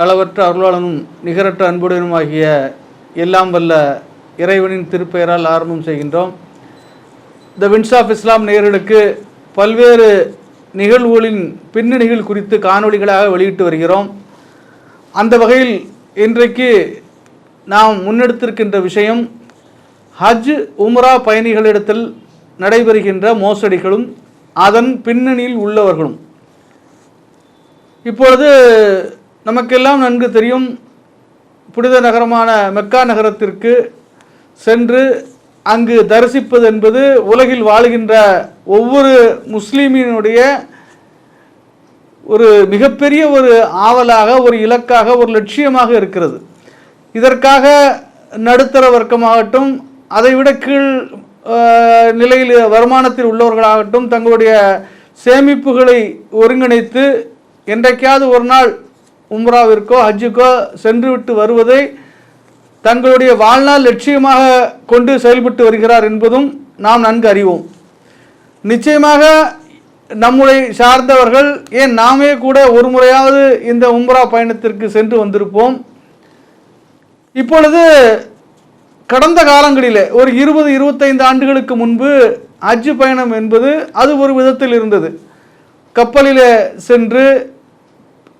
அளவற்ற அருளாளனும் நிகரற்ற அன்புடனுமாகிய எல்லாம் வல்ல இறைவனின் திருப்பெயரால் ஆரம்பம் செய்கின்றோம். த வின்ஸ் ஆஃப் இஸ்லாம் நேயர்களுக்கு பல்வேறு நிகழ்வுகளின் பின்னணிகள் குறித்து காணொளிகளாக வெளியிட்டு வருகிறோம். அந்த வகையில் இன்றைக்கு நாம் முன்னெடுத்திருக்கின்ற விஷயம் ஹஜ் உம்ரா பயணிகளிடத்தில் நடைபெறுகின்ற மோசடிகளும் அதன் பின்னணியில் உள்ளவர்களும். இப்பொழுது நமக்கெல்லாம் நன்கு தெரியும், புனித நகரமான மெக்கா நகரத்திற்கு சென்று அங்கு தரிசிப்பது என்பது உலகில் வாழுகின்ற ஒவ்வொரு முஸ்லீமினுடைய ஒரு மிகப்பெரிய ஒரு ஆவலாக, ஒரு இலக்காக, ஒரு லட்சியமாக இருக்கிறது. இதற்காக நடுத்தர வர்க்கமாகட்டும், அதைவிட கீழ் நிலையில் வருமானத்தில் உள்ளவர்களாகட்டும் தங்களுடைய சேமிப்புகளை ஒருங்கிணைத்து என்றைக்காவது ஒரு நாள் உம்ராவிற்கோ ஹஜ்ஜுக்கோ சென்றுவிட்டு வருவதை தங்களுடைய வாழ்நாள் லட்சியமாக கொண்டு செயல்பட்டு வருகிறார் என்பதும் நாம் நன்கு அறிவோம். நிச்சயமாக நம்முடைய சார்ந்தவர்கள், ஏன் நாமே கூட ஒரு முறையாவது இந்த உம்ரா பயணத்திற்கு சென்று வந்திருப்போம். இப்பொழுது கடந்த காலங்களிலே ஒரு 20-25 ஆண்டுகளுக்கு முன்பு ஹஜ் பயணம் என்பது அது ஒரு விதத்தில் இருந்தது. கப்பலிலே சென்று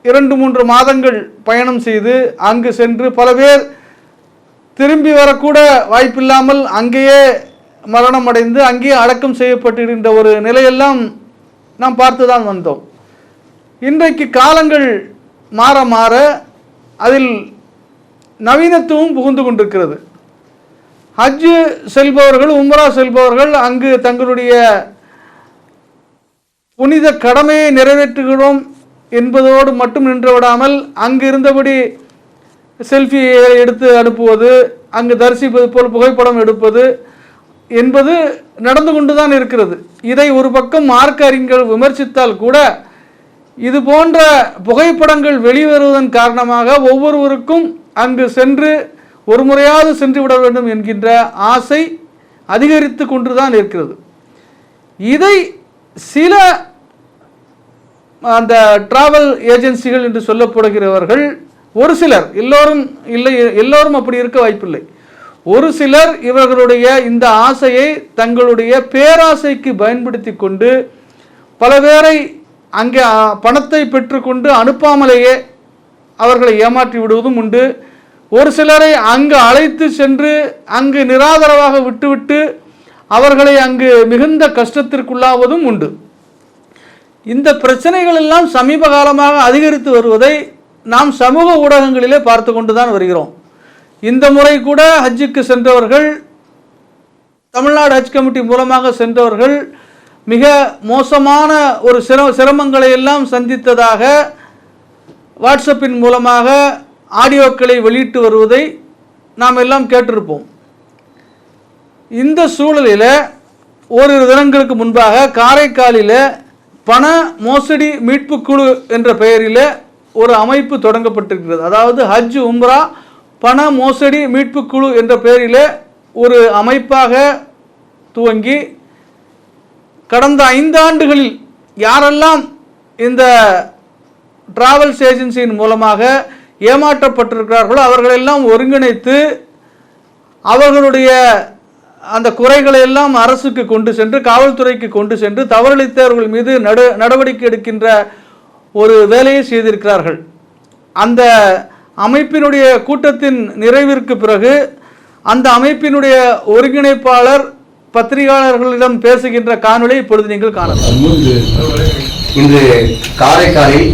2-3 மாதங்கள் பயணம் செய்து அங்கு சென்று பல பேர் திரும்பி வரக்கூட வாய்ப்பில்லாமல் அங்கேயே மரணம் அடைந்து அங்கேயே அடக்கம் செய்யப்பட்டிருந்த ஒரு நிலையெல்லாம் நாம் பார்த்து தான் வந்தோம். இன்றைக்கு காலங்கள் மாற மாற அதில் நவீனத்துவம் புகுந்து கொண்டிருக்கிறது. ஹஜ்ஜு செல்பவர்கள், உம்ரா செல்பவர்கள் அங்கு தங்களுடைய புனித கடமையை நிறைவேற்றுகிறோம் என்பதோடு மட்டும் நின்று விடாமல் அங்கு இருந்தபடி செல்ஃபி எடுத்து அனுப்புவது, அங்கு தரிசிப்பது போல் புகைப்படம் எடுப்பது என்பது நடந்து கொண்டு தான் இருக்கிறது. இதை ஒரு பக்கம் மார்க்க அறிஞர்கள் விமர்சித்தால் கூட இது போன்ற புகைப்படங்கள் வெளிவருவதன் காரணமாக ஒவ்வொருவருக்கும் அங்கு சென்று ஒரு முறையாவது சென்று விட வேண்டும் என்கின்ற ஆசை அதிகரித்து கொண்டு தான் இருக்கிறது. இதை சில அந்த டிராவல் ஏஜென்சிகள் என்று சொல்லப்படுகிறவர்கள் ஒரு சிலர், எல்லோரும் இல்லை, எல்லோரும் அப்படி இருக்க வாய்ப்பில்லை, ஒரு சிலர் இவர்களுடைய இந்த ஆசையை தங்களுடைய பேராசைக்கு பயன்படுத்தி கொண்டு பல பேரை அங்கே பணத்தை பெற்றுக்கொண்டு அனுப்பாமலேயே அவர்களை ஏமாற்றி விடுவதும் உண்டு. ஒரு சிலரை அங்கு அழைத்து சென்று அங்கு நிராதரவாக விட்டுவிட்டு அவர்களை அங்கு மிகுந்த கஷ்டத்திற்குள்ளாவதும் உண்டு. இந்த பிரச்சனைகள் எல்லாம் சமீப காலமாக அதிகரித்து வருவதை நாம் சமூக ஊடகங்களிலே பார்த்து கொண்டு தான் வருகிறோம். இந்த முறை கூட ஹஜ்ஜுக்கு சென்றவர்கள், தமிழ்நாடு ஹஜ் கமிட்டி மூலமாக சென்றவர்கள் மிக மோசமான ஒரு சிரமங்களை எல்லாம் சந்தித்ததாக வாட்ஸ்அப்பின் மூலமாக ஆடியோக்களை வெளியிட்டு வருவதை நாம் எல்லாம் கேட்டிருப்போம். இந்த சூழலில் ஓரிரு தினங்களுக்கு முன்பாக காரைக்காலில் பண மோசடி மீட்பு குழு என்ற பெயரில் ஒரு அமைப்பு தொடங்கப்பட்டிருக்கிறது. அதாவது ஹஜ் உம்ரா பண மோசடி மீட்பு குழு என்ற பெயரில் ஒரு அமைப்பாக துவங்கி கடந்த 5 ஆண்டுகளில் யாரெல்லாம் இந்த டிராவல்ஸ் ஏஜென்சியின் மூலமாக ஏமாற்றப்பட்டிருக்கிறார்களோ அவர்களெல்லாம் ஒருங்கிணைத்து அவர்களுடைய அந்த குறைகளை எல்லாம் அரசுக்கு கொண்டு சென்று, காவல்துறைக்கு கொண்டு சென்று தவறளித்தவர்கள் மீது நடவடிக்கை எடுக்கின்ற ஒரு வேலையை செய்திருக்கிறார்கள். அந்த அமைப்பினுடைய கூட்டத்தின் நிறைவிற்கு பிறகு அந்த அமைப்பினுடைய ஒருங்கிணைப்பாளர் பத்திரிகையாளர்களிடம் பேசுகின்ற காணொளி இப்பொழுது நீங்கள் காணலாம். இன்று காரைக்காலில்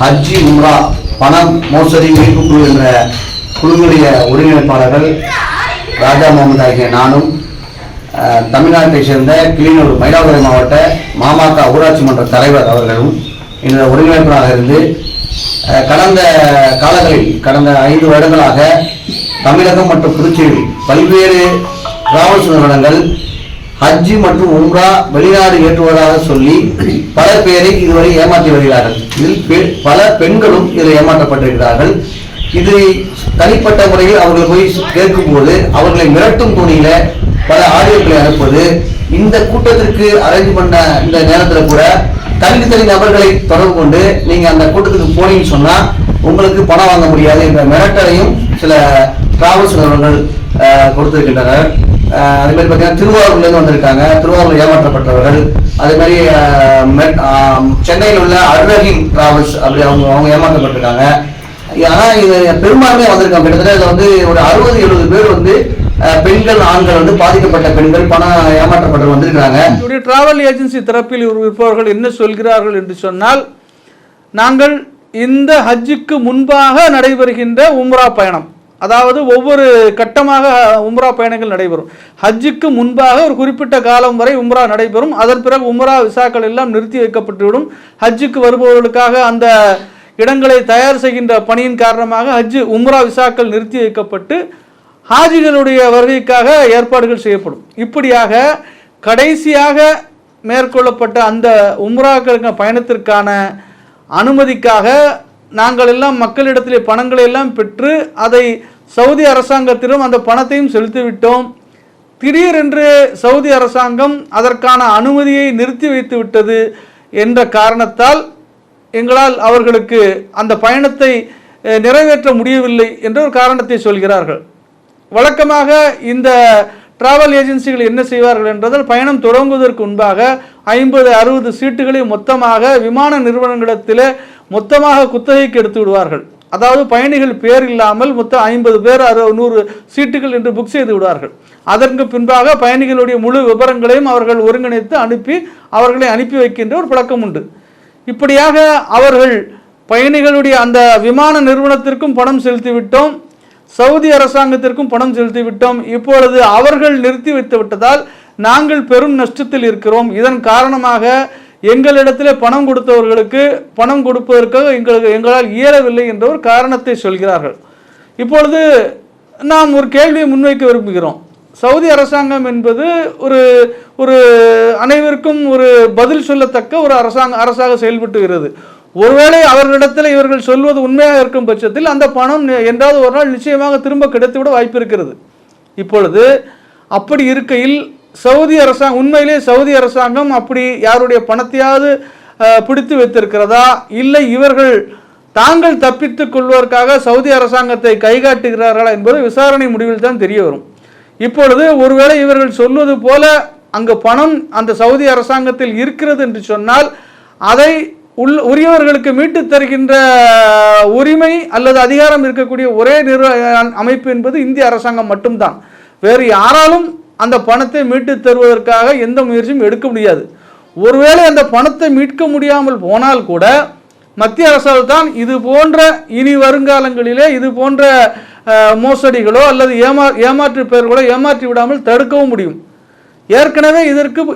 ஹஜ் உம்ரா பண மோசடி மீட்பு குழு என்ற குழுவுடைய ஒருங்கிணைப்பாளர்கள் ராஜா முகமது ஆகிய நானும், தமிழ்நாட்டை சேர்ந்த கிளிநூர் மயிலாடுதுறை மாவட்ட மாமக ஊராட்சி மன்ற தலைவர் அவர்களும் இந்த ஒருங்கிணைப்பாளராக இருந்து கடந்த காலங்களில் கடந்த 5 வருடங்களாக தமிழகம் மற்றும் புதுச்சேரியில் பல்வேறு டிராவல்ஸ் நிறுவனங்கள் ஹஜ்ஜி மற்றும் உம்ரா வெளிநாடு ஏற்றுவதாக சொல்லி பல பேரை இதுவரை ஏமாற்றி வருகிறார்கள். இதில் பல பெண்களும் இதில் ஏமாற்றப்பட்டிருக்கிறார்கள். இது தனிப்பட்ட முறையில் அவர்கள் போய் கேட்கும் போது அவர்களை மிரட்டும் துணியில பல ஆடியோக்களை அனுப்புவது, இந்த கூட்டத்திற்கு அரேஞ்ச் பண்ண இந்த நேரத்தில் கூட தனித்தனி நபர்களை தொடர்பு கொண்டு நீங்க அந்த கூட்டத்துக்கு போனீங்கன்னு சொன்னா உங்களுக்கு பணம் வாங்க முடியாது என்ற மிரட்டலையும் சில டிராவல்ஸ் நிறுவனங்கள் கொடுத்திருக்கின்றனர். அதே மாதிரி பார்த்தீங்கன்னா திருவாரூர்லேருந்து வந்திருக்காங்க, திருவாரூர் ஏமாற்றப்பட்டவர்கள். அதே மாதிரி சென்னையில் உள்ள அர்ரஹீம் டிராவல்ஸ் அப்படி அவங்க ஏமாற்றப்பட்டிருக்காங்க. ஆனால் இது பெரும்பான்மையாக வந்திருக்காங்க. கிட்டத்தட்ட இதில் வந்து ஒரு 60-70 பேர் வந்து பெண்கள் ஆண்கள் வந்து பாதிக்கப்பட்ட பெண்கள் பணம் ஏமாற்றப்பட்டு வந்திருக்காங்க. டிராவல் ஏஜென்சி தரப்பில் இருப்பவர்கள் என்ன சொல்கிறார்கள் என்று சொன்னால், நாங்கள் இந்த ஹஜ்ஜுக்கு முன்பாக நடைபெறுகின்ற உம்ரா பயணம், அதாவது ஒவ்வொரு கட்டமாக உம்ரா பயணங்கள் நடைபெறும். ஹஜ்ஜுக்கு முன்பாக ஒரு குறிப்பிட்ட காலம் வரை உம்ரா நடைபெறும். அதன் பிறகு உம்ரா விசாக்கள் எல்லாம் நிறுத்தி வைக்கப்பட்டுவிடும். ஹஜ்ஜுக்கு வருபவர்களுக்காக அந்த இடங்களை தயார் செய்கின்ற பணியின் காரணமாக ஹஜ்ஜு உம்ரா விசாக்கள் நிறுத்தி வைக்கப்பட்டு ஹாஜிகளுடைய வருகைக்காக ஏற்பாடுகள் செய்யப்படும். இப்படியாக கடைசியாக மேற்கொள்ளப்பட்ட அந்த உம்ராக்களுக்கு பயணத்திற்கான அனுமதிக்காக நாங்கள் எல்லாம் மக்களிடத்திலே பணங்களை எல்லாம் பெற்று அதை சவுதி அரசாங்கத்திலும் அந்த பணத்தையும் செலுத்திவிட்டோம். திடீரென்று சவுதி அரசாங்கம் அதற்கான அனுமதியை நிறுத்தி வைத்து விட்டது என்ற காரணத்தால் எங்களால் அவர்களுக்கு அந்த பயணத்தை நிறைவேற்ற முடியவில்லை என்ற ஒரு காரணத்தை சொல்கிறார்கள். வழக்கமாக இந்த டிராவல் ஏஜென்சிகள் என்ன செய்வார்கள் என்றால், பயணம் தொடங்குவதற்கு முன்பாக 50-60 சீட்டுகளை மொத்தமாக விமான நிறுவனங்களிடத்தில் மொத்தமாக குத்தகைக்கு எடுத்து விடுவார்கள். அதாவது பயணிகள் பேர் இல்லாமல் மொத்தம் 50 பேர் 100 சீட்டுகள் என்று புக் செய்து விடுவார்கள். அதற்கு பின்பாக பயணிகளுடைய முழு விவரங்களையும் அவர்கள் ஒருங்கிணைத்து அவர்களை அனுப்பி வைக்கின்ற ஒரு பழக்கம் உண்டு. இப்படியாக அவர்கள் பயணிகளுடைய அந்த விமான நிறுவனத்திற்கும் பணம் செலுத்திவிட்டோம், சவுதி அரசாங்கத்திற்கும் பணம் செலுத்திவிட்டோம். இப்பொழுது அவர்கள் நிறுத்தி வைத்து விட்டதால் நாங்கள் பெரும் நஷ்டத்தில் இருக்கிறோம். இதன் காரணமாக எங்களிடத்தில் பணம் கொடுத்தவர்களுக்கு பணம் கொடுப்பதற்காக எங்களால் இயலவில்லை என்ற ஒரு காரணத்தை சொல்கிறார்கள். இப்பொழுது நாம் ஒரு கேள்வியை முன்வைக்க விரும்புகிறோம். சவுதி அரசாங்கம் என்பது ஒரு அனைவருக்கும் ஒரு பதில் சொல்லத்தக்க ஒரு அரசாக செயல்பட்டு வருகிறது. ஒருவேளை அவர்களிடத்தில் இவர்கள் சொல்வது உண்மையாக இருக்கும் பட்சத்தில் அந்த பணம் என்றாவது ஒரு நாள் நிச்சயமாக திரும்ப கிடைத்துவிட வாய்ப்பு இருக்கிறது. இப்பொழுது அப்படி இருக்கையில் உண்மையிலே சவுதி அரசாங்கம் அப்படி யாருடைய பணத்தையாவது பிடித்து வைத்திருக்கிறதா, இல்லை இவர்கள் தாங்கள் தப்பித்துக் கொள்வதற்காக சவுதி அரசாங்கத்தை கைகாட்டுகிறார்களா என்பது விசாரணை முடிவில் தான் தெரிய வரும். இப்பொழுது ஒருவேளை இவர்கள் சொல்வது போல அங்கு பணம் அந்த சவுதி அரசாங்கத்தில் இருக்கிறது என்று சொன்னால் அதை உரியவர்களுக்கு மீட்டு தருகின்ற உரிமை அல்லது அதிகாரம் இருக்கக்கூடிய ஒரே அமைப்பு என்பது இந்திய அரசாங்கம் மட்டும்தான். வேறு யாராலும் அந்த பணத்தை மீட்டு தருவதற்காக எந்த முயற்சியும் எடுக்க முடியாது. ஒருவேளை அந்த பணத்தை மீட்க முடியாமல் போனால் கூட மத்திய அரசால் தான் இது போன்ற இனி வருங்காலங்களிலே இது போன்ற மோசடிகளோ அல்லது ஏமாற்று பெயர்களோ ஏமாற்றி விடாமல் தடுக்கவும் முடியும். ஏற்கனவே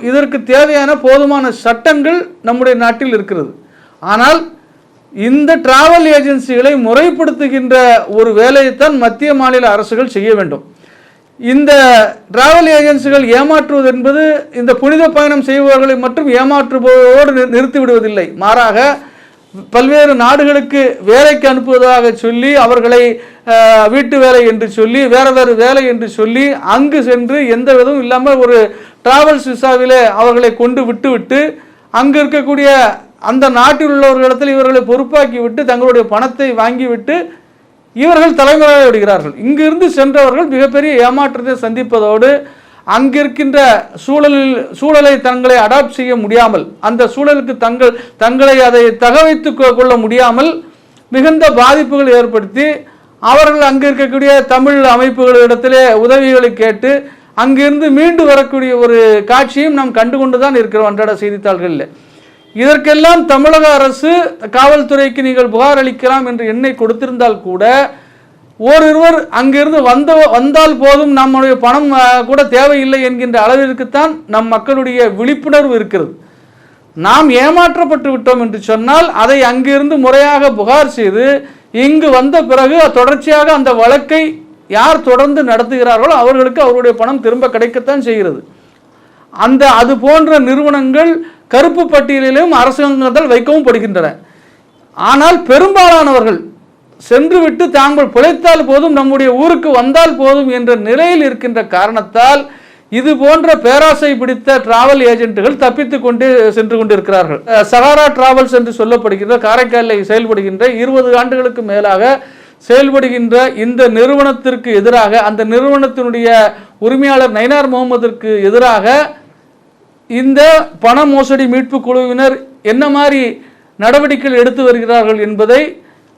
இதற்கு தேவையான போதுமான சட்டங்கள் நம்முடைய நாட்டில் இருக்கிறது. ஆனால் இந்த டிராவல் ஏஜென்சிகளை முறைப்படுத்துகின்ற ஒரு வேலையைத்தான் மத்திய மாநில அரசுகள் செய்ய வேண்டும். இந்த டிராவல் ஏஜென்சிகள் ஏமாற்றுவது என்பது இந்த புனித பயணம் செய்பவர்களை மட்டும் ஏமாற்றுபவரோடு நிறுத்திவிடுவதில்லை. மாறாக பல்வேறு நாடுகளுக்கு வேலைக்கு அனுப்புவதாக சொல்லி அவர்களை வீட்டு வேலை என்று சொல்லி வேறு வேலை என்று சொல்லி அங்கு சென்று எந்த விதமும் இல்லாமல் ஒரு டிராவல்ஸ் விசாவிலே அவர்களை கொண்டு விட்டு அங்கு இருக்கக்கூடிய அந்த நாட்டில் உள்ளவர்களிடத்தில் இவர்களை பொறுப்பாக்கி விட்டு தங்களுடைய பணத்தை வாங்கிவிட்டு இவர்கள் தலைமுறையாக விடுகிறார்கள். இங்கிருந்து சென்றவர்கள் மிகப்பெரிய ஏமாற்றத்தை சந்திப்பதோடு அங்கிருக்கின்ற சூழலை தங்களை அடாப்ட் செய்ய முடியாமல், அந்த சூழலுக்கு தங்களை அதை தகவைத்து கொள்ள முடியாமல் மிகுந்த பாதிப்புகள் ஏற்படுத்தி அவர்கள் அங்கு இருக்கக்கூடிய தமிழ் அமைப்புகளிடத்திலே உதவிகளை கேட்டு அங்கிருந்து மீண்டு வரக்கூடிய ஒரு காட்சியும் நாம் கண்டுகொண்டு தான் இருக்கிறோம் அன்றாட செய்தித்தாள்களில். இதற்கெல்லாம் தமிழக அரசு காவல்துறைக்கு நீங்கள் புகார் அளிக்கலாம் என்று எண்ணை கொடுத்திருந்தால் கூட ஓரிருவர் அங்கிருந்து வந்தால் போதும் நம்முடைய பணம் கூட தேவையில்லை என்கின்ற அளவிற்குத்தான் நம் மக்களுடைய விழிப்புணர்வு இருக்கிறது. நாம் ஏமாற்றப்பட்டு விட்டோம் என்று சொன்னால் அதை அங்கிருந்து முறையாக புகார் செய்து இங்கு வந்த பிறகு தொடர்ச்சியாக அந்த வழக்கை யார் தொடர்ந்து நடத்துகிறார்களோ அவர்களுக்கு அவருடைய பணம் திரும்ப கிடைக்கத்தான் செய்கிறது. அது போன்ற நிறுவனங்கள் கருப்பு பட்டியலிலும் அரசாங்கத்தால் வைக்கவும் படுகின்றன. ஆனால் பெரும்பாலானவர்கள் சென்றுவிட்டு தாங்கள் பிழைத்தால் போதும், நம்முடைய ஊருக்கு வந்தால் போதும் என்ற நிலையில் இருக்கின்ற காரணத்தால் இது போன்ற பேராசை பிடித்த டிராவல் ஏஜென்ட்டுகள் தப்பித்து கொண்டு சென்று கொண்டிருக்கிறார்கள். சஹாரா டிராவல்ஸ் என்று சொல்லப்படுகின்ற காரைக்காலில் செயல்படுகின்ற 20 ஆண்டுகளுக்கு மேலாக செயல்படுகின்ற இந்த நிறுவனத்திற்கு எதிராக, அந்த நிறுவனத்தினுடைய உரிமையாளர் நயினார் முகமதிற்கு எதிராக இந்த பண மோசடி மீட்பு குழுவினர் என்ன மாதிரி நடவடிக்கைகள் எடுத்து வருகிறார்கள் என்பதை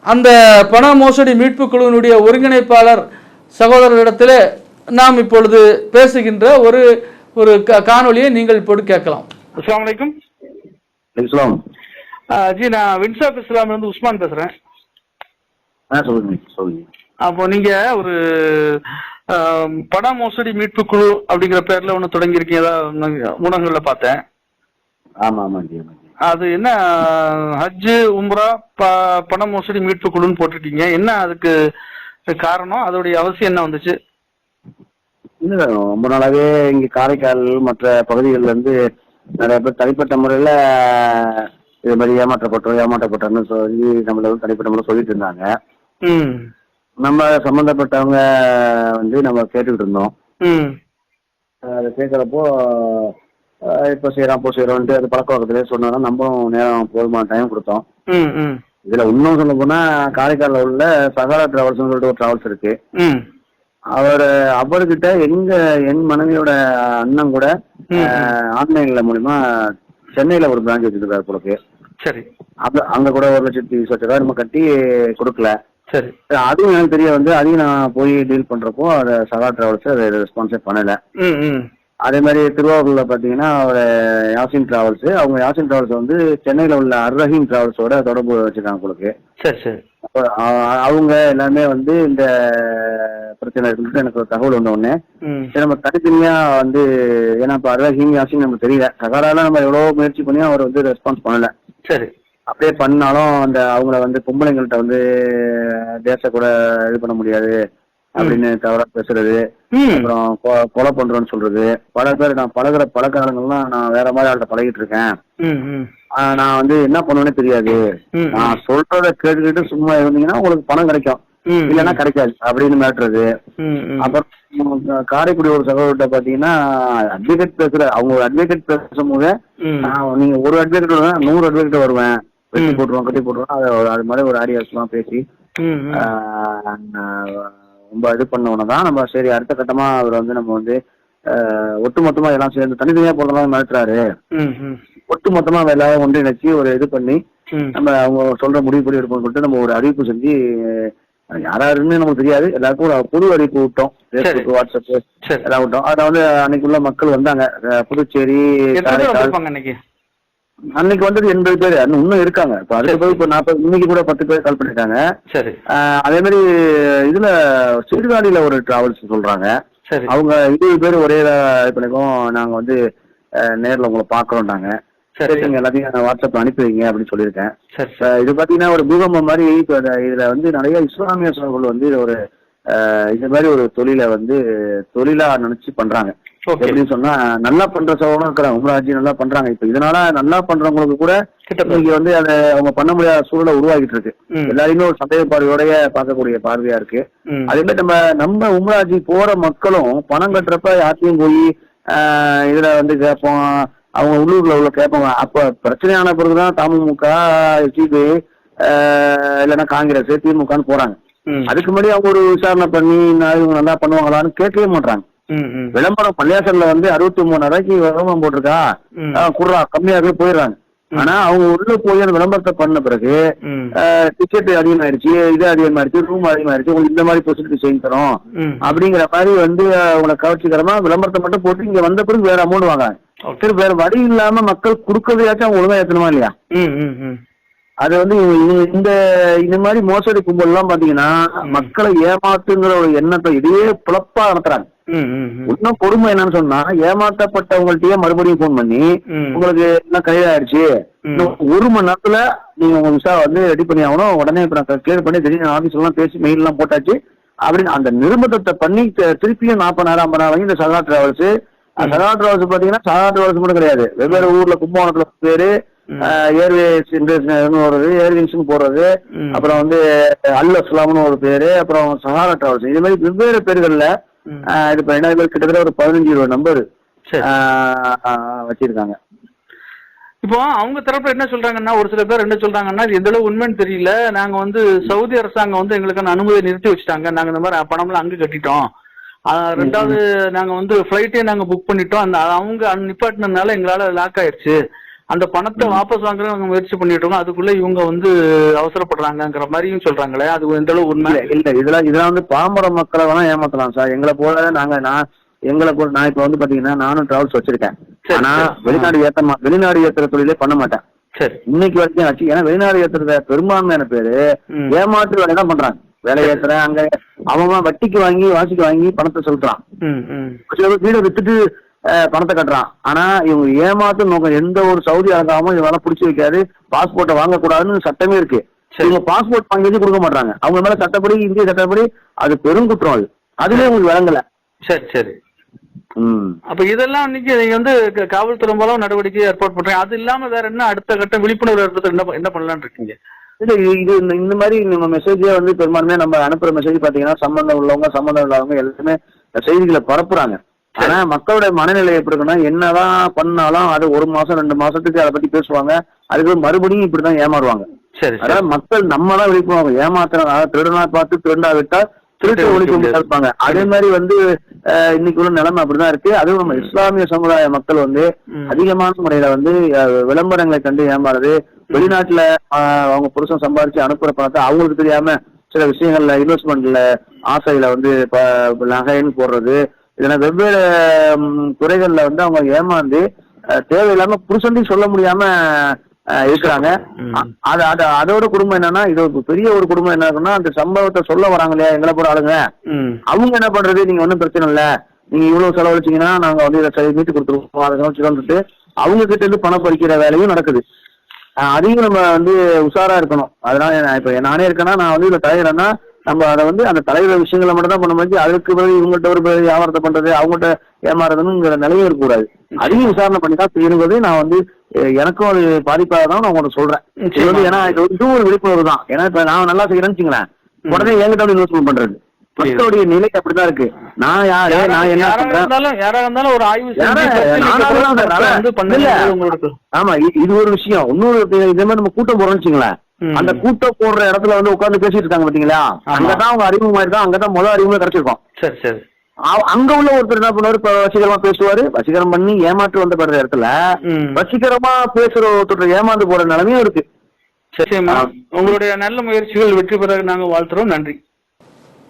அந்த பண மோசடி மீட்பு குழுவினுடைய ஒருங்கிணைப்பாளர் சகோதரரிடத்தில் நாம் இப்பொழுது பேசுகின்ற ஒரு காணொலியை நீங்கள் இப்போது கேட்கலாம். அஸ்ஸலாமு அலைக்கும். ஜி, நான் வின்சாப் இஸ்லாம்லேருந்து உஸ்மான் பேசுகிறேன். சொல்லுங்க. அப்போ நீங்கள் ஒரு பண மோசடி மீட்பு குழு அப்படிங்கிற பேரில் ஒன்று தொடங்கியிருக்கீங்க, ஊடகங்களில் பார்த்தேன். ஆமாம். அது என்ன ஹஜ்ஜு உம்ரா பண மோசடி மீட்பு குழுன்னு போட்டிருக்கீங்க, என்ன அதுக்கு காரணம், அதோடைய அவசியம் என்ன வந்துச்சு? இல்லை, ரொம்ப நாளாவே இங்கே காரைக்கால் மற்ற பகுதிகளில் இருந்து நிறைய பேர் தனிப்பட்ட முறையில் இது மாதிரி ஏமாற்றப்பட்டோம்னு சொல்லி நம்மள வந்து தனிப்பட்ட முறையில் சொல்லிட்டு இருந்தாங்க. நம்ம சம்மந்தப்பட்டவங்க வந்து நம்ம கேட்டுக்கிட்டு இருந்தோம். அதை கேட்குறப்போ இப்போ செய்கிறோன்ட்டு அது பழக்க வழக்கத்திலே சொன்னோன்னா நம்மளும் நேரம் போதுமான டைம் கொடுத்தோம். இதில் இன்னும் சொல்ல போனால் காரைக்காலில் உள்ள சஹாரா டிராவல்ஸ்னு சொல்லிட்டு ஒரு டிராவல்ஸ் இருக்கு. அவர்கிட்ட என் மனைவியோட அண்ணன் கூட ஆன்லைன்ல மூலியமா சென்னையில ஒரு பிரான்ச் வச்சிருக்காரு போலக்கு. சரி. அங்க கூட 1,20,000 நம்ம கட்டி கொடுக்கல. சரி. அதுவும் எனக்கு தெரிய வந்து அதையும் நான் போய் டீல் பண்றப்போ அதை சஹாரா டிராவல்ஸ் அதை ரெஸ்பான்ஸே பண்ணல. அதே மாதிரி திருவாரூர்ல பாத்தீங்கன்னா யாசின் டிராவல்ஸ், அவங்க யாசின் டிராவல்ஸ் வந்து சென்னையில உள்ள அர்ரஹீம் டிராவல்ஸோட தொடர்பு வச்சிருக்காங்க உங்களுக்கு. சரி சரி. அவங்க எல்லாமே வந்து இந்த பிரச்சனை இருக்குன்னு எனக்கு ஒரு தகவல் வந்த உடனே நம்ம தனித்தனியா வந்து, ஏன்னா இப்ப அர்ரஹீம் யாசின் நமக்கு தெரியல, சகாரால நம்ம எவ்வளவு முயற்சி பண்ணியும் அவர் வந்து ரெஸ்பான்ஸ் பண்ணல. சரி. அப்படியே பண்ணாலும் அந்த அவங்கள வந்து பொம்பளைங்கள்ட்ட வந்து தேச கூட இது பண்ண முடியாது அப்படின்னு தவறா பேசுறது, அப்புறம் கொலை பண்றோம்னு சொல்றது. பல பேர் நான் பழகுற பழக்காரங்கள்லாம் நான் வேற மாதிரி ஆள்கிட்ட பழகிட்டு இருக்கேன், நான் வந்து என்ன பண்ணுவேன்னு தெரியாது, நான் சொல்றத கேட்டுக்கிட்டு சும்மா இருந்தீங்கன்னா உங்களுக்கு பணம் கிடைக்கும், இல்லைன்னா கிடைக்காது அப்படின்னு மிரட்டுறது. அப்புறம் காரைக்குடி ஒரு சகோதரர்கிட்ட பாத்தீங்கன்னா அட்வொகேட் பேசுற, அவங்க ஒரு அட்வொகேட் பேசும்போது நீங்க ஒரு அட்வொகேட் 100 அட்வொகேட் வருவேன், கட்டி போட்டுருவோம் அது மாதிரி ஒரு ஆடியோஸ்லாம் பேசி ரொம்ப இது பண்ணவனதான் நம்ம சரி அடுத்த கட்டமா அவர் வந்து நம்ம வந்து ஒட்டுமொத்தமா எல்லாம் சேர்ந்து தனித்தனியா போறதெல்லாம் மிரட்டுறாரு, ஒட்டுமொத்தமா எல்லாரும் ஒன்றிணைச்சு ஒரு இது பண்ணி நம்ம அவங்க சொல்ற முடிவுபடி எடுப்போம்னு சொல்லிட்டு நம்ம ஒரு அறிவிப்பு செஞ்சு, யாராருன்னு நமக்கு தெரியாது, எல்லாருக்கும் ஒரு பொது அறிவிப்பு விட்டோம். பேஸ்புக், வாட்ஸ்அப் எல்லாம் விட்டோம். அதை வந்து அன்னைக்குள்ள மக்கள் வந்தாங்க. புதுச்சேரி அன்னைக்கு வந்தது 80 பேர் இன்னும் இருக்காங்க. இப்ப அதுக்கு போய் இப்ப 40 இன்னைக்கு கூட 10 பேர் கால் பண்ணிட்டாங்க. அதே மாதிரி இதுல சீர்காழியில ஒரு டிராவல்ஸ் சொல்றாங்க, அவங்க 20 பேர் ஒரே இது பண்ணிக்கோம், நாங்க வந்து நேர்ல உங்களை பாக்குறோம்ட்டாங்க. சரி, நீங்க எல்லாத்தையும் வாட்ஸ்அப்ல அனுப்பி வைங்க அப்படின்னு சொல்லியிருக்கேன். இது பாத்தீங்கன்னா ஒரு பூகம்பம் மாதிரி. இப்ப இதுல வந்து நிறைய இஸ்லாமிய சகோதரர்கள் வந்து ஒரு இந்த மாதிரி ஒரு தொழிலை வந்து தொழிலா நினைச்சு பண்றாங்க. எப்படின்னு சொன்னா நல்லா பண்ற சகோதரரும் இருக்கிறாங்க, உம்ராஜி நல்லா பண்றாங்க. இப்ப இதனால நல்லா பண்றவங்களுக்கு கூட இன்னைக்கு வந்து அதை அவங்க பண்ண முடியாத சூழலை உருவாக்கிட்டு இருக்கு. எல்லாருமே ஒரு சந்தேக பார்வையோடைய பார்க்கக்கூடிய பார்வையா இருக்கு. அதே மாதிரி நம்ம உம்ராஜி போற மக்களும் பணம் கட்டுறப்ப யார்த்தையும் போய் இதுல வந்து கேட்போம், அவங்க உள்ளூர்ல உள்ள கேட்பாங்க. அப்ப பிரச்சனையான பிறகுதான் தமுக, சிபிஐ இல்லைன்னா காங்கிரஸ், திமுகன்னு போறாங்க. அதுக்கு முன்னாடி அவங்க ஒரு விசாரணை பண்ணி இவங்க நல்லா பண்ணுவாங்களான்னு கேட்கவே மாட்டாங்க. விளம்பரம் பள்ளியாசல்ல வந்து 63,000 விளம்பரம் போட்டிருக்கா, குடுறா கம்மியா இருக்கு போயிடுறாங்க. ஆனா அவங்க உள்ள போய் அந்த விளம்பரத்தை பண்ண பிறகு டிக்கெட் அதிகமாயிருச்சு, இது அதிகமாயிருச்சு, ரூம் அதிகமாயிருச்சு, உங்களுக்கு இந்த மாதிரி ஃபெசிலிட்டி செஞ்சு தரோம் அப்படிங்கிற மாதிரி வந்து உங்களை கவர்ச்சிகரமா விளம்பரத்தை மட்டும் போட்டு இங்க வந்த பிறகு வேற அமௌண்ட் வாங்க. சரி, வேற வழி இல்லாம மக்கள் கொடுக்கறதையாச்சும் அவங்க ஒழுங்கா ஏத்தணுமா இல்லையா? அது வந்து இந்த மாதிரி மோசடி கும்பல் எல்லாம் பாத்தீங்கன்னா மக்களை ஏமாத்துங்கிற ஒரு எண்ணத்தை இதையே புலப்பா நடத்துறாங்க. இன்னும் கொடுமை என்னன்னு சொன்னா, ஏமாற்றப்பட்டவங்கள்ட்டயே மறுபடியும் போன் பண்ணி உங்களுக்கு என்ன கைதாயிடுச்சு, இன்னும் 1 மணி நேரத்துல நீங்க உங்க விசா வந்து ரெடி பண்ணி ஆகணும், உடனே இப்ப நான் கிளியர் பண்ணி தெரியும் ஆபீஸ் எல்லாம் பேசி மெயில் எல்லாம் போட்டாச்சு அப்படின்னு அந்த நிர்பந்தத்தை பண்ணி திருப்பியும் 40,000 50,000 இந்த சஹாரா டிராவல்ஸ். சஹாரா டிராவல்ஸ் பாத்தீங்கன்னா சஹாரா டிராவல்ஸ் மட்டும் கிடையாது, வெவ்வேறு ஊர்ல கும்பகோணத்துல பேரு ஏர்வேஸ் இன்டர்நேஷனல் போடுறது, ஏர்விங்ஸ் போடுறது, அப்புறம் வந்து அல் அஸ்லாம்னு ஒரு பேரு, அப்புறம் சஹாரா டிராவல்ஸ், இது மாதிரி வெவ்வேறு பேர்கள்ல இது கிட்டத்தட்ட ஒரு 15 நம்பர் வச்சிருக்காங்க. இப்போ அவங்க தரப்புல என்ன சொல்றாங்கன்னா, ஒரு சில பேர் என்ன சொல்றாங்கன்னா, இது எந்த அளவு உண்மைன்னு தெரியல, நாங்க சவுதி அரசாங்கம் எங்களுக்கான அனுமதியை நிறுத்தி வச்சுட்டாங்க, நாங்க இந்த மாதிரி பணம்லாம் அங்க கட்டிட்டோம், ரெண்டாவது நாங்க ஃபிளைட்டே நாங்க புக் பண்ணிட்டோம், அந்த அவங்க நிப்பாட்டினதுனால எங்களால லாக் ஆயிடுச்சு, அந்த பணத்தை வாபஸ் வாங்குற நாங்க முயற்சி பண்ணிட்டு இருக்கோம், அதுக்குள்ள இவங்க அவசரப்படுறாங்கிற மாதிரியும் சொல்றாங்களே, அது எந்த அளவு உண்மை? இல்ல இதெல்லாம் பாமர மக்களை வேணா ஏமாத்தலாம் சார். எங்களை போல நான் இப்ப பாத்தீங்கன்னா நானும் டிராவல்ஸ் வச்சிருக்கேன். ஆனா வெளிநாடு ஏத்துற தொழிலே பண்ண மாட்டேன் இன்னைக்கு வரைக்கும் ஆச்சு. ஏன்னா வெளிநாடு ஏத்துறத பெரும்பான்மையான பேரு ஏமாற்று வேலை தான் பண்றாங்க. வேலை ஏத்துறேன் அங்க அவங்க வட்டிக்கு வாசிக்கு பணத்தை செலுத்துறான், வீடை வித்துட்டு பணத்தை கட்டுறான். ஆனா இவங்க ஏமாத்து நோக்கம் எந்த ஒரு சவுதி அரசாங்கமும் இவங்க பிடிச்சி வைக்காது, பாஸ்போர்ட்டை வாங்கக்கூடாதுன்னு சட்டமே இருக்கு. இவங்க பாஸ்போர்ட் வாங்கி வச்சு கொடுக்க மாட்டாங்க. அவங்க மேல சட்டப்படி இந்திய சட்டப்படி அது பெருங்குற்றம். அதுலயே உங்களுக்கு விளங்கல. சரி. அப்ப இதெல்லாம் நீங்க காவல்துறை மூலம் நடவடிக்கை ஏற்பாடு பண்றீங்க. அது இல்லாம வேற என்ன அடுத்த கட்ட விழிப்புணர்வு ஏற்படுத்த என்ன பண்ணலாம்னு இருக்கீங்க? இது இந்த மாதிரி நம்ம மெசேஜே பெரும்பான்மையா நம்ம அனுப்புற மெசேஜ் பாத்தீங்கன்னா சம்பந்தம் உள்ளவங்க சம்பந்தம் இல்லாதவங்க எல்லாருமே செய்திகளை பரப்புறாங்க. ஆனா மக்களுடைய மனநிலை எப்படி இருக்குன்னா, என்னதான் பண்ணாலும் அது 1 மாசம் 2 மாசத்துக்கு அதை பத்தி பேசுவாங்க, அதுக்கு மறுபடியும் இப்படிதான் ஏமாறுவாங்க. அதாவது மக்கள் நம்ம தான் விழிப்புணர்வு ஏமாத்துறாங்க. திருடனா பார்த்து திருடா விட்டா திருட்டு ஒழிப்பு இருப்பாங்க. அதே மாதிரி இன்னைக்கு உள்ள நிலைமை அப்படிதான் இருக்கு. அதுவும் நம்ம இஸ்லாமிய சமுதாய மக்கள் அதிகமான முறையில விளம்பரங்களை கண்டு ஏமாறுது. வெளிநாட்டுல அவங்க புருஷன் சம்பாதிச்சு அனுப்புற பணத்தை அவங்களுக்கு தெரியாம சில விஷயங்கள்ல இன்வெஸ்ட்மெண்ட்ல ஆசையில நகைன்னு போடுறது, இதெல்லாம் வெவ்வேறு துறைகள்ல அவங்க ஏமாந்து தேவையில்லாம புருஷன் சொல்ல முடியாம இருக்கிறாங்க. அதோட குடும்பம் என்னன்னா, இது பெரிய ஒரு குடும்பம் என்ன இருக்குன்னா, அந்த சம்பவத்தை சொல்ல வராங்க இல்லையா எங்களை போற ஆளுங்க, அவங்க என்ன பண்றது, நீங்க ஒன்னும் பிரச்சனை இல்ல, நீங்க இவ்வளவு செலவழிச்சீங்கன்னா நாங்க இதை மீட்டு கொடுத்துருவோம், அதை சொல்லிட்டு அவங்க கிட்ட இருந்து பணம் பறிக்கிற வேலையும் நடக்குது. அதையும் நம்ம உஷாரா இருக்கணும். அதனால இப்ப நானே இருக்கேன்னா நான் இதுல தலையிடனா நம்ம அதை அந்த தலைவர் விஷயங்களை மட்டும் தான் பண்ண முடிஞ்சு, அதுக்கு பிறகு இவங்கள்ட்ட ஒரு வியாபாரத்தை பண்றது அவங்கள்ட்ட ஏமாறதுன்னு நிலையும் இருக்கக்கூடாது. அதையும் விசாரணை பண்ணி தான் செய்யுங்கிறது நான் எனக்கும் அது பாதிப்பாக தான் நான் உங்களுக்கு சொல்றேன். இது ஏன்னா இது ஒரு விழிப்புணர்வு தான். ஏன்னா இப்ப நான் நல்லா செய்யறேன்னு வச்சுங்களேன், உடனே என்கிட்ட இன்வெஸ்ட்மெண்ட் பண்றது மக்களுடைய நிலை அப்படிதான் இருக்கு. நான் யாரு, நான் என்ன பண்றேன், ஒரு ஆய்வு ஆமா இது ஒரு விஷயம். இன்னொரு இதே மாதிரி நம்ம கூட்டம் போறோம்னு வச்சுங்களேன், அந்த கூட்டம் போடுற இடத்துல உட்கார்ந்து பேசிட்டு இருக்காங்க பாத்தீங்களா, அங்கதான் அவங்க அறிவு மாதிரி தான், அங்கதான் முதல் அறிவுமே கிடைச்சிருக்கோம். சரி அங்க உள்ள ஒருத்தர் என்ன பண்ணுவாரு, இப்ப வசீகரமா பேசுவாரு, வசீகரம் பண்ணி ஏமாற்று வந்தப்படுற இடத்துல வசீகரமா பேசுற ஒருத்தர் ஏமாந்து போற நிலைமையும் இருக்கு. உங்களுடைய நல்ல முயற்சிகள் வெற்றி பெற நாங்க வாழ்த்துறோம். நன்றி.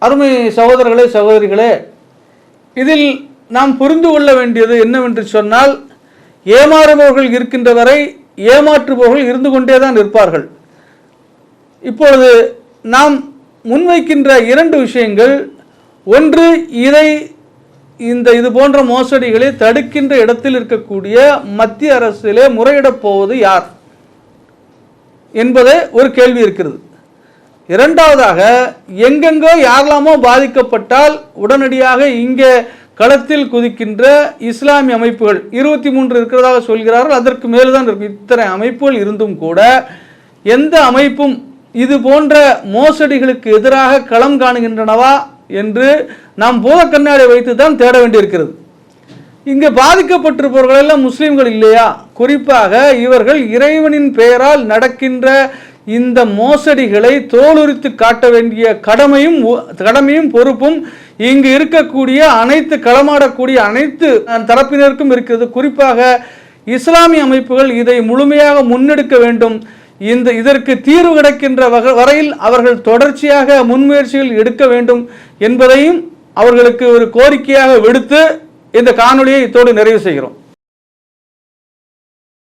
அருமை சகோதரர்களே சகோதரிகளே, இதில் நாம் புரிந்து கொள்ள வேண்டியது என்னவென்று சொன்னால், ஏமாறுபவர்கள் இருக்கின்ற வரை ஏமாற்றுபவர்கள் இருந்து கொண்டே தான் இருப்பார்கள். இப்பொழுது நாம் முன்வைக்கின்ற 2 விஷயங்கள், ஒன்று இது போன்ற மோசடிகளை தடுக்கின்ற இடத்தில் இருக்கக்கூடிய மத்திய அரசிலே முறையிடப் போவது யார் என்பதே ஒரு கேள்வி இருக்கிறது. இரண்டாவதாக, எங்கெங்கோ யாரெல்லாமோ பாதிக்கப்பட்டால் உடனடியாக இங்கே களத்தில் குதிக்கின்ற இஸ்லாமிய அமைப்புகள் 23 இருக்கிறதாக சொல்கிறார்கள். அதற்கு மேல்தான் இருக்கும். இத்தனை அமைப்புகள் இருந்தும் கூட எந்த அமைப்பும் இது போன்ற மோசடிகளுக்கு எதிராக களம் காணுகின்றனவா என்று நாம் பூத கண்ணாடி வைத்து தான் தேட வேண்டியிருக்கிறது. இங்கே பாதிக்கப்பட்டிருப்பவர்கள் எல்லாம் முஸ்லீம்கள் இல்லையா? குறிப்பாக இவர்கள் இறைவனின் பெயரால் நடக்கின்ற இந்த மோசடிகளை தோலுரித்து காட்ட வேண்டிய கடமையும் பொறுப்பும் இங்கு இருக்கக்கூடிய களமாடக்கூடிய அனைத்து தரப்பினருக்கும் இருக்கிறது. குறிப்பாக இஸ்லாமிய அமைப்புகள் இதை முழுமையாக முன்னெடுக்க வேண்டும். இதற்கு தீர்வு கிடைக்கின்ற வரையில் அவர்கள் தொடர்ச்சியாக முன்முயற்சிகள் எடுக்க வேண்டும் என்பதையும் அவர்களுக்கு ஒரு கோரிக்கையாக விடுத்து இந்த காணொளியை இத்தோடு நிறைவு செய்கிறோம்.